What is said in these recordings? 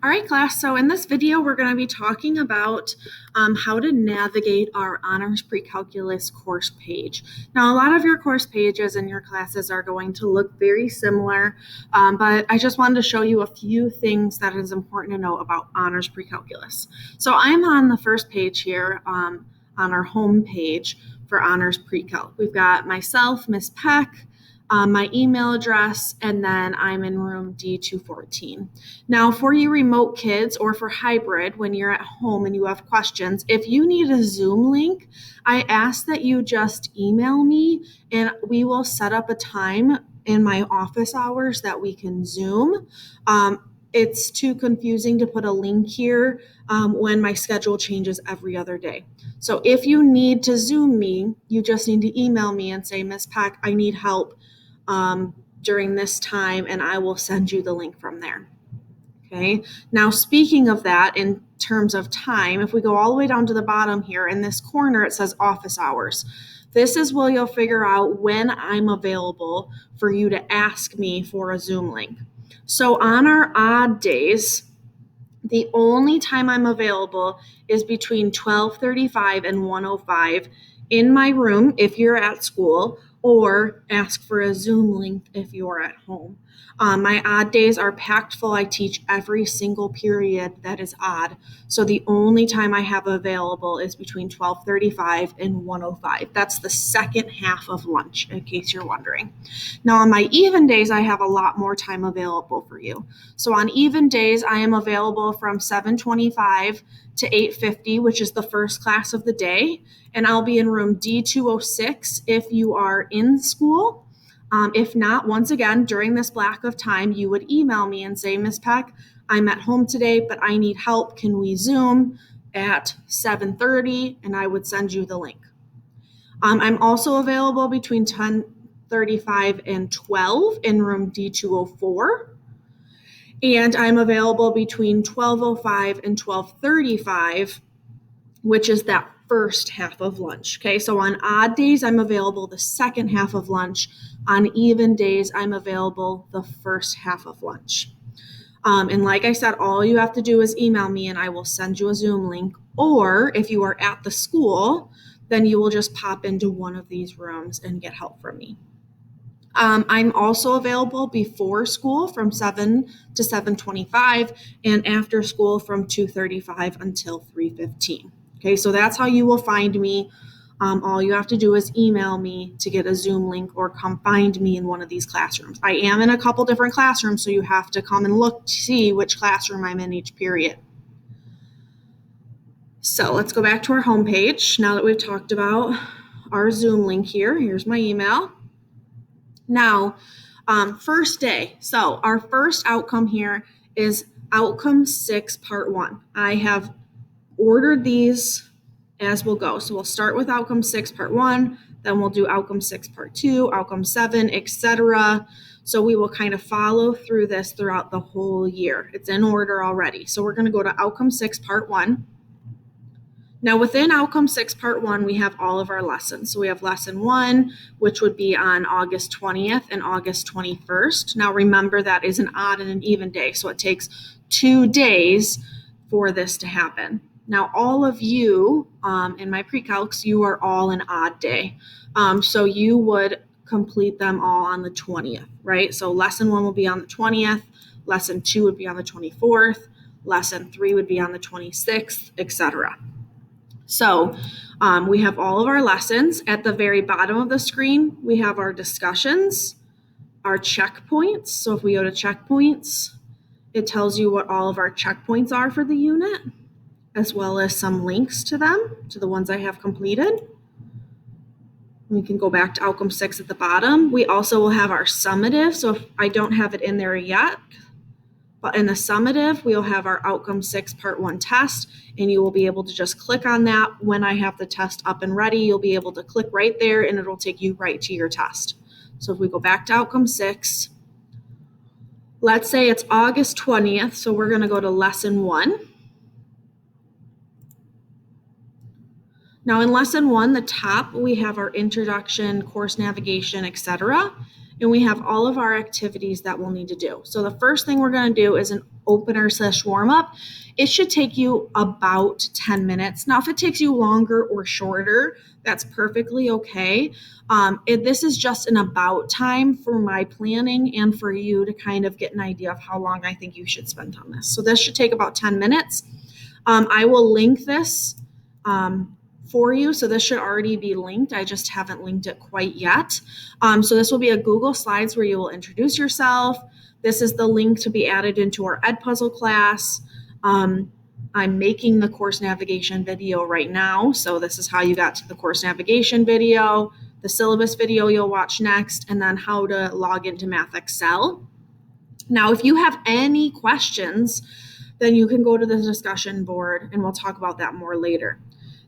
All right, class, so in this video, we're going to be talking about how to navigate our Honors Pre-Calculus course page. Now, a lot of your course pages in your classes are going to look very similar, but I just wanted to show you a few things that is important to know about Honors Pre-Calculus. So I'm on the first page here on our home page for Honors Pre-Calc. We've got myself, Miss Peck, my email address, and then I'm in room D214. Now, for you remote kids or for hybrid, when you're at home and you have questions, if you need a Zoom link, I ask that you just email me and we will set up a time in my office hours that we can Zoom. It's too confusing to put a link here when my schedule changes every other day. So if you need to Zoom me, you just need to email me and say, Miss Peck, I need help during this time, and I will send you the link from there. Okay, now speaking of that, in terms of time, if we go all the way down to the bottom here, in this corner it says office hours. This is where you'll figure out when I'm available for you to ask me for a Zoom link. So on our odd days, the only time I'm available is between 12:35 and 1:05 in my room if you're at school, or ask for a Zoom link if you're at home. My odd days are packed full. I teach every single period that is odd. So the only time I have available is between 12:35 and 1:05. That's the second half of lunch, in case you're wondering. Now on my even days, I have a lot more time available for you. So on even days, I am available from 7:25 to 8:50, which is the first class of the day. And I'll be in room D206 if you are in school. If not, once again, during this block of time, you would email me and say, Miss Peck, I'm at home today, but I need help. Can we Zoom at 7:30? And I would send you the link. I'm also available between 10:35 and 12 in room D204. And I'm available between 12:05 and 12:35, which is that first half of lunch. Okay, so on odd days, I'm available the second half of lunch. On even days, I'm available the first half of lunch. And like I said, all you have to do is email me and I will send you a Zoom link. Or if you are at the school, then you will just pop into one of these rooms and get help from me. I'm also available before school from 7 to 7:25 and after school from 2:35 until 3:15. Okay, so that's how you will find me. All you have to do is email me to get a Zoom link or come find me in one of these classrooms. I am in a couple different classrooms, so you have to come and look to see which classroom I'm in each period. So let's go back to our homepage. Now that we've talked about our Zoom link here, here's my email. Now, first day. So our first outcome here is outcome 6, part 1. I have ordered these as we'll go. So we'll start with outcome 6, part 1, then we'll do outcome 6, part 2, outcome 7, etc. So we will kind of follow through this throughout the whole year. It's in order already. So we're going to go to outcome 6, part 1. Now within outcome 6, part 1, we have all of our lessons. So we have lesson 1, which would be on August 20th and August 21st. Now remember, that is an odd and an even day. So it takes 2 days for this to happen. Now all of you in my pre-calcs, you are all an odd day. So you would complete them all on the 20th, right? So lesson 1 will be on the 20th, lesson 2 would be on the 24th, lesson 3 would be on the 26th, etc. So we have all of our lessons. At the very bottom of the screen, we have our discussions, our checkpoints. So if we go to checkpoints, it tells you what all of our checkpoints are for the unit, as well as some links to them, to the ones I have completed. We can go back to outcome 6 at the bottom. We also will have our summative. So if I don't have it in there yet, but in the summative, we'll have our outcome 6, part 1 test, and you will be able to just click on that. When I have the test up and ready, you'll be able to click right there and it'll take you right to your test. So if we go back to outcome 6, let's say it's August 20th, so we're going to go to lesson 1. Now in lesson 1, the top, we have our introduction, course navigation, etc. and we have all of our activities that we'll need to do. So the first thing we're going to do is an opener/warm-up. It should take you about 10 minutes. Now, if it takes you longer or shorter, that's perfectly okay. This is just an about time for my planning and for you to kind of get an idea of how long I think you should spend on this. So this should take about 10 minutes. I will link this for you. So this should already be linked. I just haven't linked it quite yet. So this will be a Google Slides where you will introduce yourself. This is the link to be added into our Edpuzzle class. I'm making the course navigation video right now. So this is how you got to the course navigation video, the syllabus video you'll watch next, and then how to log into MathXL. Now, if you have any questions, then you can go to the discussion board and we'll talk about that more later.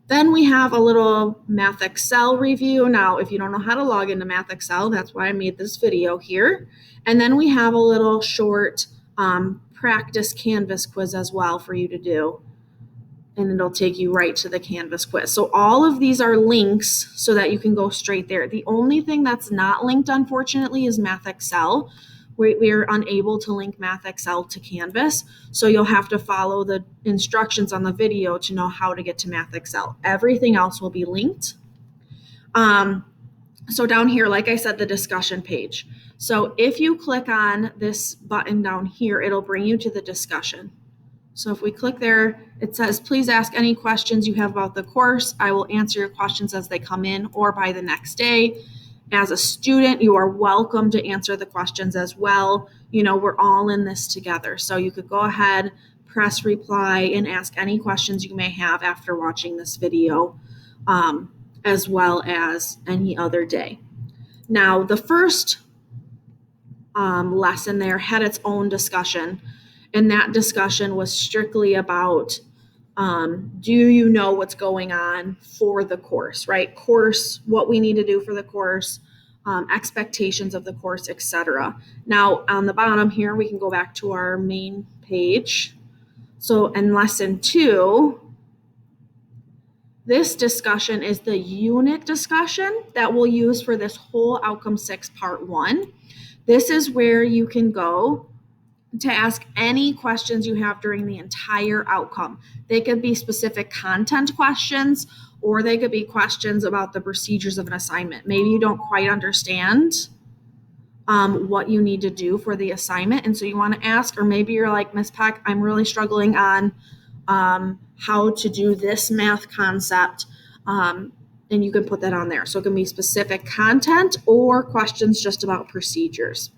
Then we have a little MathXL review. Now, if you don't know how to log into MathXL, that's why I made this video here. And then we have a little short practice Canvas quiz as well for you to do. And it'll take you right to the Canvas quiz. So all of these are links so that you can go straight there. The only thing that's not linked, unfortunately, is MathXL. We're unable to link MathXL to Canvas, so you'll have to follow the instructions on the video to know how to get to MathXL. Everything else will be linked. So down here, like I said, the discussion page. So if you click on this button down here, it'll bring you to the discussion. So if we click there, it says, please ask any questions you have about the course. I will answer your questions as they come in or by the next day. As a student, you are welcome to answer the questions as well. You know, we're all in this together. So you could go ahead, press reply, and ask any questions you may have after watching this video, as well as any other day. Now, the first lesson there had its own discussion, and that discussion was strictly about do you know what's going on for the course, right? Course, what we need to do for the course, expectations of the course, etc. Now, on the bottom here, we can go back to our main page. So in lesson 2, this discussion is the unit discussion that we'll use for this whole Outcome 6 Part 1. This is where you can go to ask any questions you have during the entire outcome. They could be specific content questions, or they could be questions about the procedures of an assignment. Maybe you don't quite understand what you need to do for the assignment, and so you want to ask, or maybe you're like, Ms. Peck, I'm really struggling on how to do this math concept, and you can put that on there. So it can be specific content or questions just about procedures.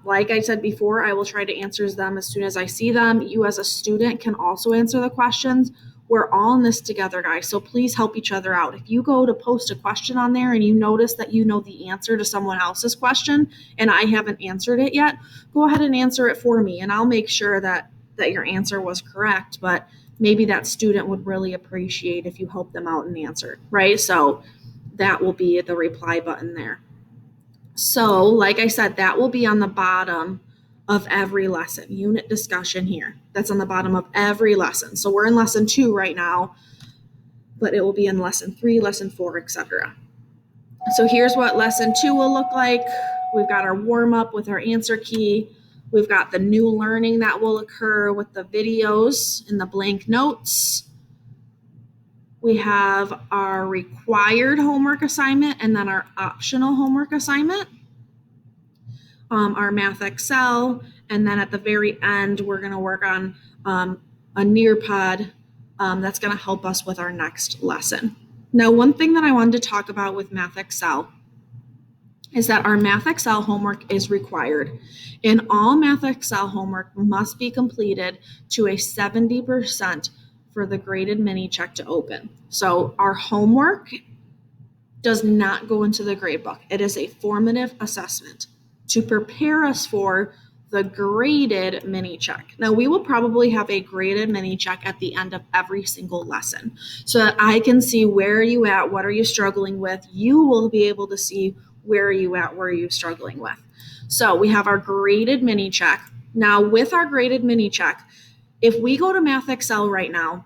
Like I said before, I will try to answer them as soon as I see them. You as a student can also answer the questions. We're all in this together, guys, so please help each other out. If you go to post a question on there and you notice that you know the answer to someone else's question and I haven't answered it yet, go ahead and answer it for me, and I'll make sure that your answer was correct, but maybe that student would really appreciate if you help them out and answer, right? So that will be the reply button there. So, like I said, that will be on the bottom of every lesson. Unit discussion here. That's on the bottom of every lesson. So we're in lesson 2 right now, but it will be in lesson 3, lesson 4, etc. So here's what lesson 2 will look like. We've got our warm-up with our answer key. We've got the new learning that will occur with the videos and the blank notes. We have our required homework assignment and then our optional homework assignment, our MathXL, and then at the very end, we're going to work on a Nearpod that's going to help us with our next lesson. Now, one thing that I wanted to talk about with MathXL is that our MathXL homework is required, and all MathXL homework must be completed to a 70% for the graded mini check to open. So our homework does not go into the gradebook. It is a formative assessment to prepare us for the graded mini check. Now, we will probably have a graded mini check at the end of every single lesson so that I can see where are you at, what are you struggling with. You will be able to see where are you at, where are you struggling with. So we have our graded mini check. Now, with our graded mini check, if we go to MathXL right now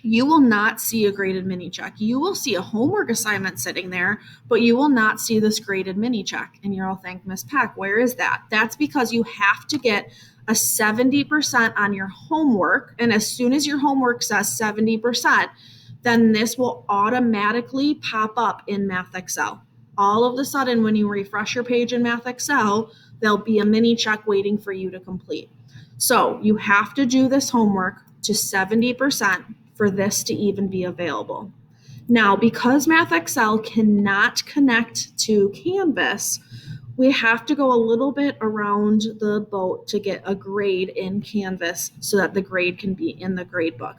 you will not see a graded mini check. You will see a homework assignment sitting there, but you will not see this graded mini check. And you'll think, Miss Peck, where is that? That's because you have to get a 70% on your homework. And as soon as your homework says 70%, then this will automatically pop up in Math Excel. All of a sudden, when you refresh your page in Math Excel, there'll be a mini check waiting for you to complete. So you have to do this homework to 70% for this to even be available. Now, because Math Excel cannot connect to Canvas, we have to go a little bit around the boat to get a grade in Canvas so that the grade can be in the grade book.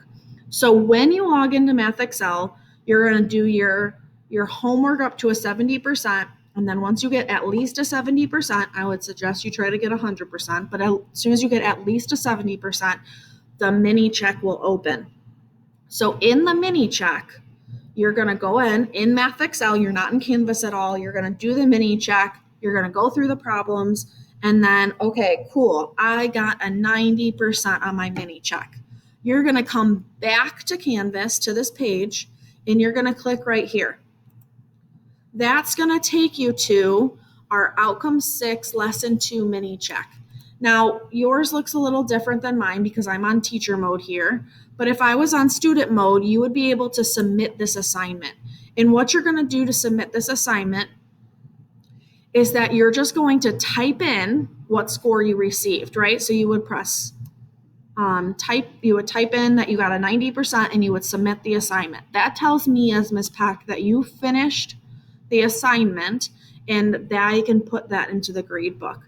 So when you log into Math Excel, you're going to do your homework up to a 70%. And then once you get at least a 70%, I would suggest you try to get 100%. But as soon as you get at least a 70%, the mini check will open. So in the mini check, you're going to go in Math Excel, you're not in Canvas at all. You're going to do the mini check. You're going to go through the problems. And then, okay, cool. I got a 90% on my mini check. You're going to come back to Canvas, to this page, and you're going to click right here. That's going to take you to our Outcome 6 Lesson 2 mini check. Now, yours looks a little different than mine because I'm on teacher mode here. But if I was on student mode, you would be able to submit this assignment. And what you're going to do to submit this assignment is that you're just going to type in what score you received, right? So you would press you would type in that you got a 90% and you would submit the assignment. That tells me as Ms. Peck that you finished the assignment and that I can put that into the grade book.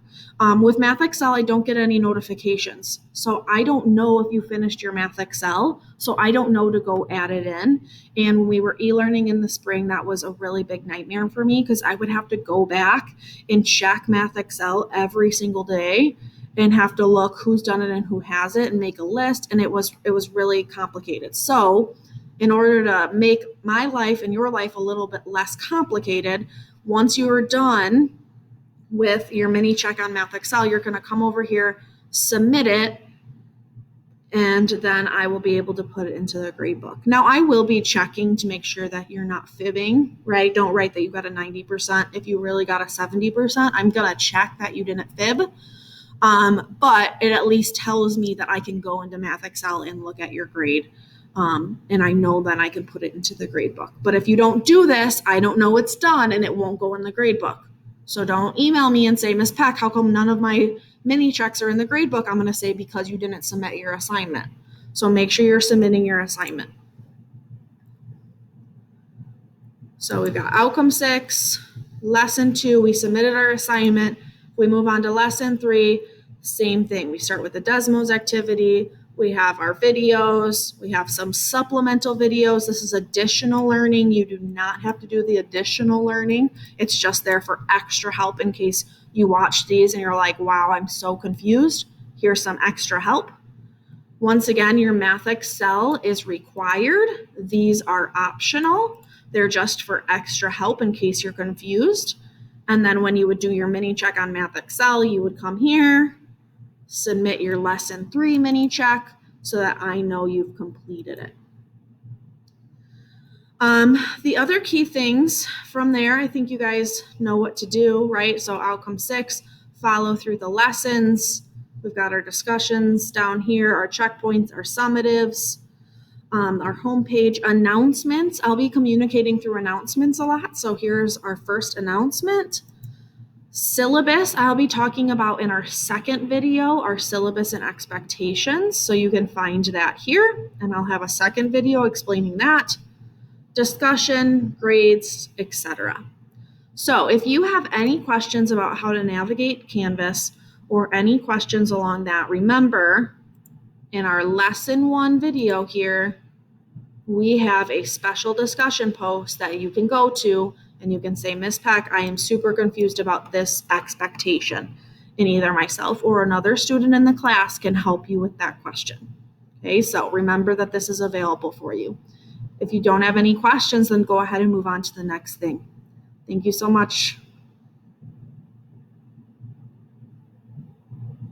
With Math Excel, I don't get any notifications. So I don't know if you finished your Math Excel. So I don't know to go add it in. And when we were e-learning in the spring, that was a really big nightmare for me because I would have to go back and check Math Excel every single day and have to look who's done it and who has it and make a list. And it was really complicated. So in order to make my life and your life a little bit less complicated, once you are done with your mini check on Math Excel, you're going to come over here, submit it, and then I will be able to put it into the grade book. Now, I will be checking to make sure that you're not fibbing, right? Don't write that you got a 90%. If you really got a 70%, I'm going to check that you didn't fib. But it at least tells me that I can go into Math Excel and look at your grade. And I know then I can put it into the grade book. But if you don't do this, I don't know it's done and it won't go in the grade book. So don't email me and say, Ms. Peck, how come none of my mini checks are in the grade book? I'm going to say because you didn't submit your assignment. So make sure you're submitting your assignment. So we've got Outcome 6, Lesson 2, we submitted our assignment. We move on to Lesson 3, same thing. We start with the Desmos activity. We have our videos. We have some supplemental videos. This is additional learning. You do not have to do the additional learning. It's just there for extra help in case you watch these and you're like, wow, I'm so confused. Here's some extra help. Once again, your Math Excel is required. These are optional. They're just for extra help in case you're confused. And then when you would do your mini check on Math Excel, you would come here, submit your Lesson 3 mini check so that I know you've completed it. The other key things from there, I think you guys know what to do, right? So Outcome 6, follow through the lessons. We've got our discussions down here, our checkpoints, our summatives, our homepage announcements. I'll be communicating through announcements a lot. So here's our first announcement. Syllabus, I'll be talking about in our second video, our syllabus and expectations. So you can find that here, and I'll have a second video explaining that. Discussion, grades, etc. So if you have any questions about how to navigate Canvas or any questions along that, remember in our Lesson 1 video here, we have a special discussion post that you can go to and you can say, Ms. Peck, I am super confused about this expectation. And either myself or another student in the class can help you with that question. Okay, so remember that this is available for you. If you don't have any questions, then go ahead and move on to the next thing. Thank you so much.